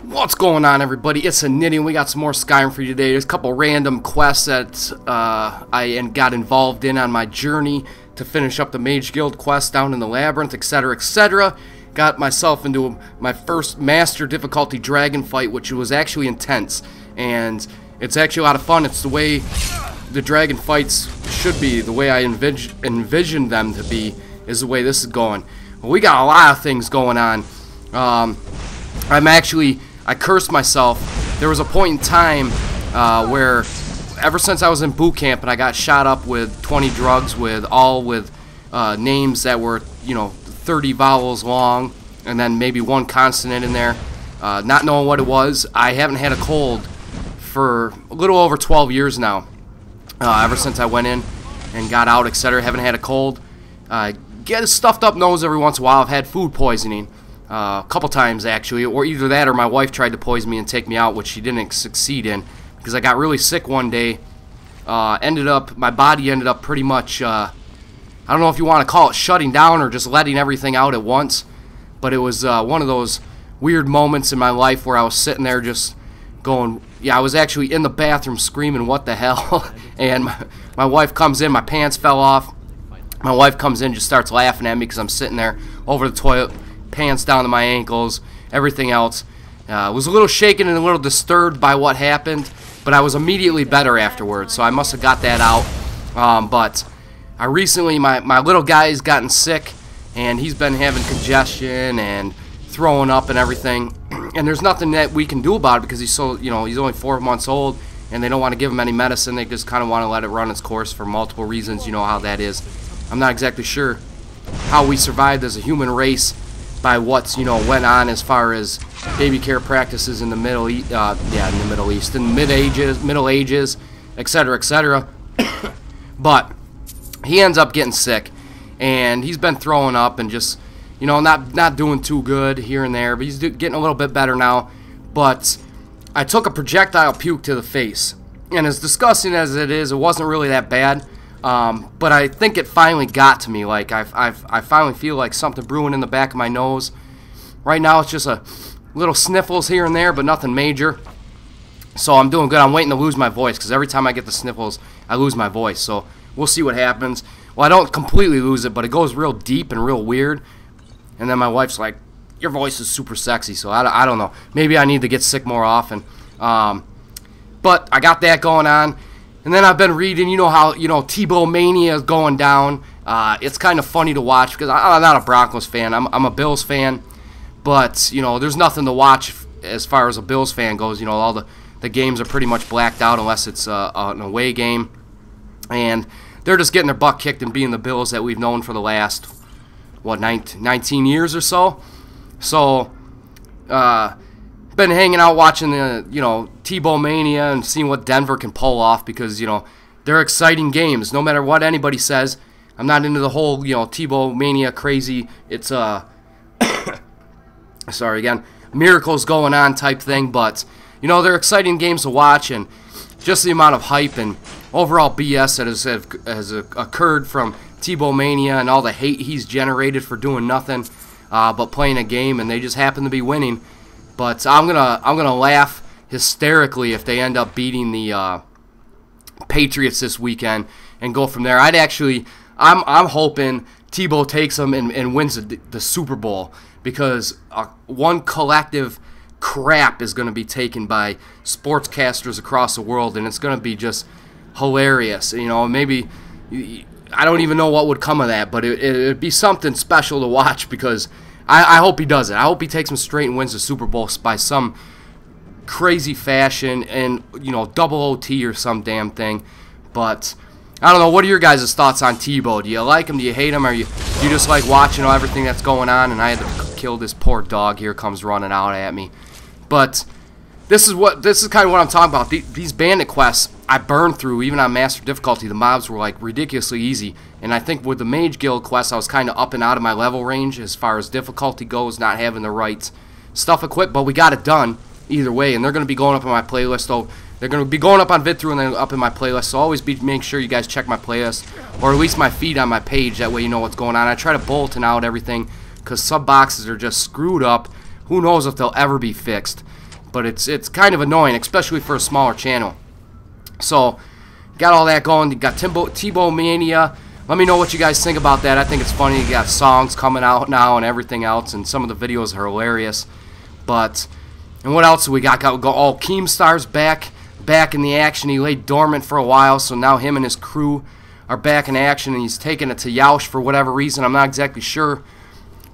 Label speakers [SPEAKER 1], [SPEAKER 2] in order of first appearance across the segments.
[SPEAKER 1] What's going on, everybody? It's TheNidien. We got some more Skyrim for you today. There's a couple random quests that I got involved in on my journey to finish up the Mage Guild quest down in the Labyrinth, etc., etc. Got myself into my first Master difficulty dragon fight, which was actually intense, and it's actually a lot of fun. It's the way the dragon fights should be, the way I envisioned them to be, is the way this is going. Well, we got a lot of things going on. I cursed myself. There was a point in time where, ever since I was in boot camp and I got shot up with 20 drugs with names that were, 30 vowels long, and then maybe one consonant in there, not knowing what it was, I haven't had a cold for a little over 12 years now. Ever since I went in and got out, etc., haven't had a cold. Get a stuffed up nose every once in a while. I've had food poisoning. A couple times actually, or either that or my wife tried to poison me and take me out, which she didn't succeed in, because I got really sick one day. My body ended up pretty much, I don't know if you want to call it shutting down or just letting everything out at once, but it was one of those weird moments in my life where I was sitting there just going, I was actually in the bathroom screaming, what the hell, and my wife comes in, my pants fell off, my wife comes in, just starts laughing at me because I'm sitting there over the toilet, pants down to my ankles, everything else. Was a little shaken and a little disturbed by what happened, but I was immediately better afterwards, so I must have got that out. But I recently, my little guy's gotten sick, and he's been having congestion and throwing up and everything, and there's nothing that we can do about it because he's so, he's only 4 months old, and they don't want to give him any medicine. They just kind of want to let it run its course for multiple reasons. You know how that is. I'm not exactly sure how we survived as a human race by what's went on as far as baby care practices in the Middle East, in the Middle Ages, etc., etc. But he ends up getting sick, and he's been throwing up and just not doing too good here and there, but he's getting a little bit better now. But I took a projectile puke to the face, and as disgusting as it is, it wasn't really that bad. But I think it finally got to me. Like I finally feel like something brewing in the back of my nose. Right now it's just a little sniffles here and there, but nothing major. So I'm doing good. I'm waiting to lose my voice because every time I get the sniffles, I lose my voice. So we'll see what happens. Well, I don't completely lose it, but it goes real deep and real weird. And then my wife's like, "Your voice is super sexy." So I don't know. Maybe I need to get sick more often. But I got that going on. And then I've been reading, how, Tebow mania is going down. It's kind of funny to watch because I'm not a Broncos fan. I'm a Bills fan. But, there's nothing to watch as far as a Bills fan goes. All the games are pretty much blacked out unless it's an away game. And they're just getting their butt kicked and being the Bills that we've known for the last, 19 years or so. So, been hanging out watching the Tebow mania and seeing what Denver can pull off because they're exciting games no matter what anybody says. I'm not into the whole Tebow mania crazy, it's sorry again, miracles going on type thing, but they're exciting games to watch, and just the amount of hype and overall BS that has occurred from Tebow mania and all the hate he's generated for doing nothing but playing a game, and they just happen to be winning. But I'm gonna laugh hysterically if they end up beating the Patriots this weekend and go from there. I'm hoping Tebow takes them and wins the Super Bowl, because one collective crap is going to be taken by sportscasters across the world, and it's going to be just hilarious. Maybe I don't even know what would come of that, but it'd be something special to watch because I hope he does it. I hope he takes him straight and wins the Super Bowl by some crazy fashion and, double OT or some damn thing. But I don't know. What are your guys' thoughts on Tebow? Do you like him? Do you hate him? Do you just like watching everything that's going on? And I had to kill this poor dog here, comes running out at me. But this is kind of what I'm talking about. These bandit quests I burned through, even on Master difficulty. The mobs were like ridiculously easy, and I think with the Mage Guild quest I was kind of up and out of my level range as far as difficulty goes, not having the right stuff equipped, but we got it done either way, and they're going to be going up on my playlist. So they're going to be going up on VidThru and then up in my playlist, so always make sure you guys check my playlist, or at least my feed on my page, that way you know what's going on. I try to bulletin out everything because sub boxes are just screwed up. Who knows if they'll ever be fixed. but it's kind of annoying, especially for a smaller channel. So got all that going. You got Tebow mania. Let me know what you guys think about that. I think it's funny. You got songs coming out now and everything else, and some of the videos are hilarious. But and what else do we got? Oh, Keemstar's back in the action. He lay dormant for a while, so now him and his crew are back in action, and he's taking it to Yoush for whatever reason. I'm not exactly sure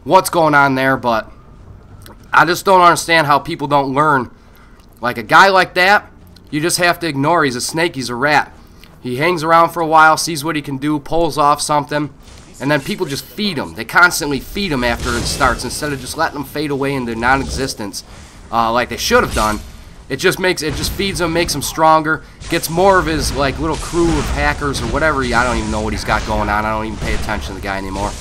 [SPEAKER 1] what's going on there, but I just don't understand how people don't learn. Like a guy like that, you just have to ignore. He's a snake, he's a rat. He hangs around for a while, sees what he can do, pulls off something, and then people just feed him. They constantly feed him after it starts instead of just letting him fade away into non-existence like they should have done. It just feeds him, makes him stronger, gets more of his like little crew of hackers or whatever. I don't even know what he's got going on. I don't even pay attention to the guy anymore.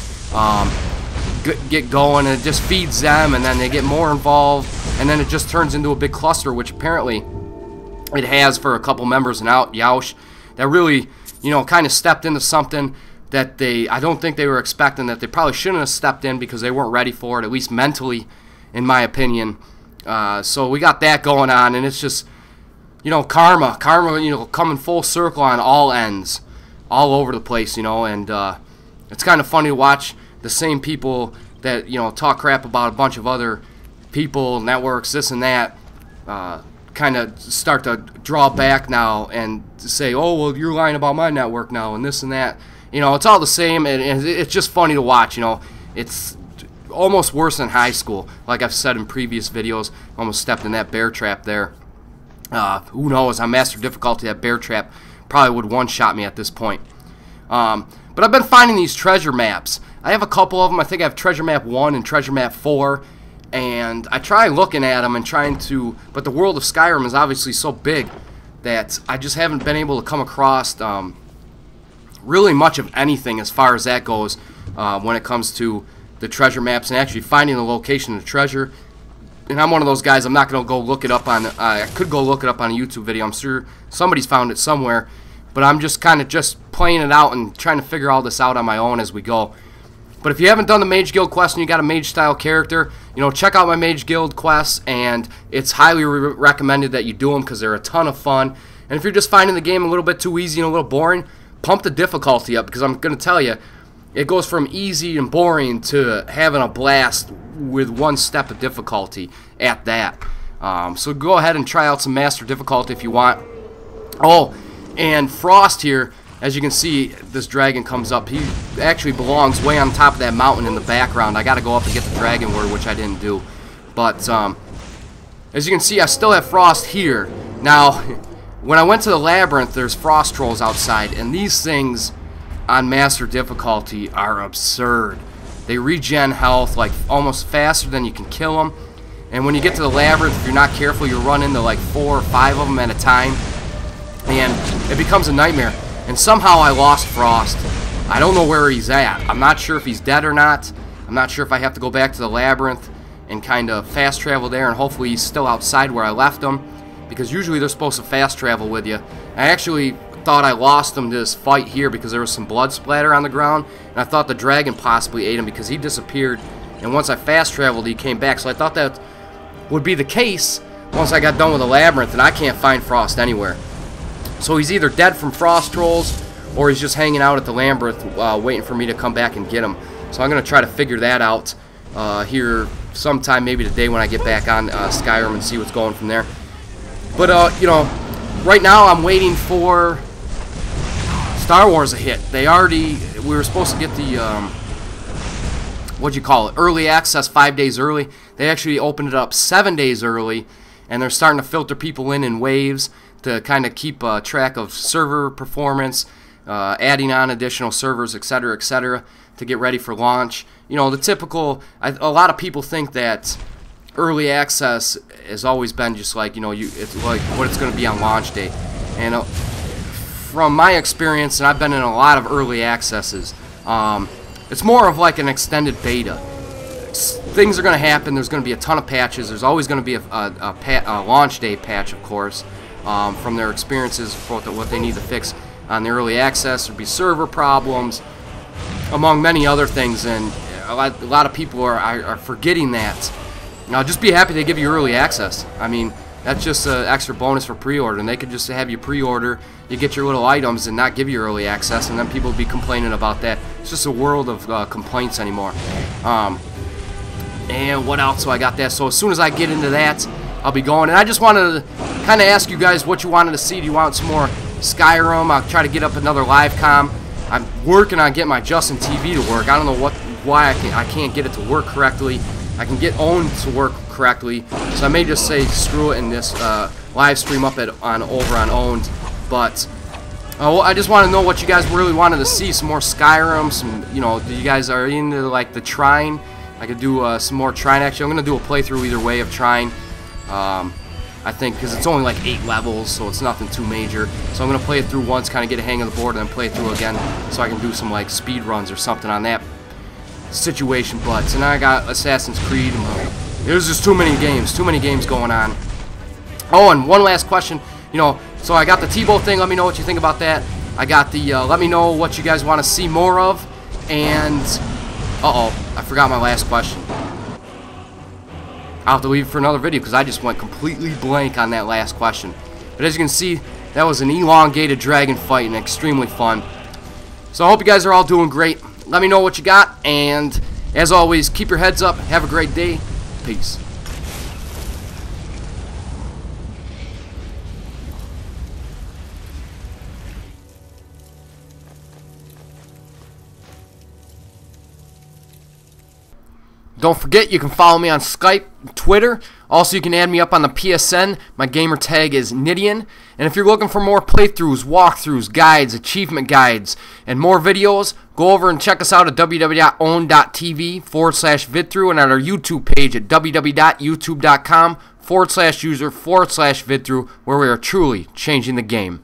[SPEAKER 1] Get going, and it just feeds them, and then they get more involved, and then it just turns into a big cluster, which apparently it has for a couple members in Yoush that really, you know, kind of stepped into something that I don't think they were expecting, that they probably shouldn't have stepped in because they weren't ready for it, at least mentally, in my opinion. So we got that going on, and it's just, you know, karma, you know, coming full circle on all ends, all over the place, you know, and it's kind of funny to watch the same people that, you know, talk crap about a bunch of other people, networks, this and that, kind of start to draw back now and say, oh, well, you're lying about my network now and this and that. You know, it's all the same, and it's just funny to watch, you know. It's almost worse than high school. Like I've said in previous videos, almost stepped in that bear trap there. Who knows, on master difficulty, that bear trap probably would one-shot me at this point. But I've been finding these treasure maps. I have a couple of them. I think I have treasure map 1 and treasure map 4. And I try looking at them and trying to, but the world of Skyrim is obviously so big that I just haven't been able to come across really much of anything as far as that goes when it comes to the treasure maps and actually finding the location of the treasure. And I'm one of those guys, I'm not going to go look it up on, I could go look it up on a YouTube video. I'm sure somebody's found it somewhere. But I'm just kind of just playing it out and trying to figure all this out on my own as we go. But if you haven't done the Mage Guild quest and you got a Mage style character, you know, check out my Mage Guild quests, and it's highly recommended that you do them because they're a ton of fun. And if you're just finding the game a little bit too easy and a little boring, pump the difficulty up, because I'm going to tell you, it goes from easy and boring to having a blast with one step of difficulty at that. So go ahead and try out some master difficulty if you want. Oh, and Frost here, as you can see, this dragon comes up. He actually belongs way on top of that mountain in the background. I got to go up and get the dragon word, which I didn't do. But as you can see, I still have Frost here. Now, when I went to the labyrinth, there's frost trolls outside, and these things on master difficulty are absurd. They regen health like almost faster than you can kill them. And when you get to the labyrinth, if you're not careful, you'll run into like 4 or 5 of them at a time, and it becomes a nightmare. And somehow I lost Frost. I don't know where he's at. I'm not sure if he's dead or not. I'm not sure if I have to go back to the labyrinth and kind of fast travel there, and hopefully he's still outside where I left him, because usually they're supposed to fast travel with you. I actually thought I lost him to this fight here because there was some blood splatter on the ground, and I thought the dragon possibly ate him because he disappeared, and once I fast traveled he came back. So I thought that would be the case once I got done with the labyrinth, and I can't find Frost anywhere. So he's either dead from frost trolls, or he's just hanging out at the labyrinth waiting for me to come back and get him. So I'm going to try to figure that out here sometime, maybe today when I get back on Skyrim, and see what's going from there. But, you know, right now I'm waiting for Star Wars to hit. We were supposed to get the, what'd you call it, early access 5 days early. They actually opened it up 7 days early, and they're starting to filter people in waves to kind of keep track of server performance, adding on additional servers, etc., to get ready for launch. You know, the typical, a lot of people think that early access has always been just like, you know, it's like what it's going to be on launch day. And from my experience, and I've been in a lot of early accesses, it's more of like an extended beta. Things are going to happen. There's going to be a ton of patches. There's always going to be a launch day patch, of course. From their experiences, what they need to fix on the early access. There'll be server problems, among many other things, and a lot of people are forgetting that. Now, just be happy they give you early access. I mean, That's just an extra bonus for pre-order, and they could just have you pre-order, you get your little items and not give you early access, and then people will be complaining about that. It's just a world of complaints anymore. And what else? So I got that. So as soon as I get into that, I'll be going. And I just wanted to kind of ask you guys what you wanted to see. Do you want some more Skyrim? I'll try to get up another live com. I'm working on getting my Justin TV to work. I don't know why I can't get it to work correctly. I can get owned to work correctly, so I may just say screw it and this live stream up over on owned. But I just want to know what you guys really wanted to see. Some more Skyrim. Some, you know, you guys are into like the Trine. I could do some more Trine. Actually, I'm gonna do a playthrough either way of Trine. I think because it's only like 8 levels, so it's nothing too major. So I'm gonna play it through once, kind of get a hang of the board, and then play it through again, so I can do some like speed runs or something on that situation. But so now I got Assassin's Creed. There's just too many games going on. Oh, and one last question. You know, so I got the Tebow thing. Let me know what you think about that. I got the let me know what you guys want to see more of. And I forgot my last question. I'll have to leave it for another video because I just went completely blank on that last question. But as you can see, that was an elongated dragon fight and extremely fun. So I hope you guys are all doing great. Let me know what you got, and as always, keep your heads up. Have a great day. Peace. Don't forget, you can follow me on Skype, Twitter. Also, you can add me up on the PSN. My gamer tag is TheNidien. And if you're looking for more playthroughs, walkthroughs, guides, achievement guides, and more videos, go over and check us out at www.own.tv/VidThru and at our YouTube page at www.youtube.com/user/VidThru, where we are truly changing the game.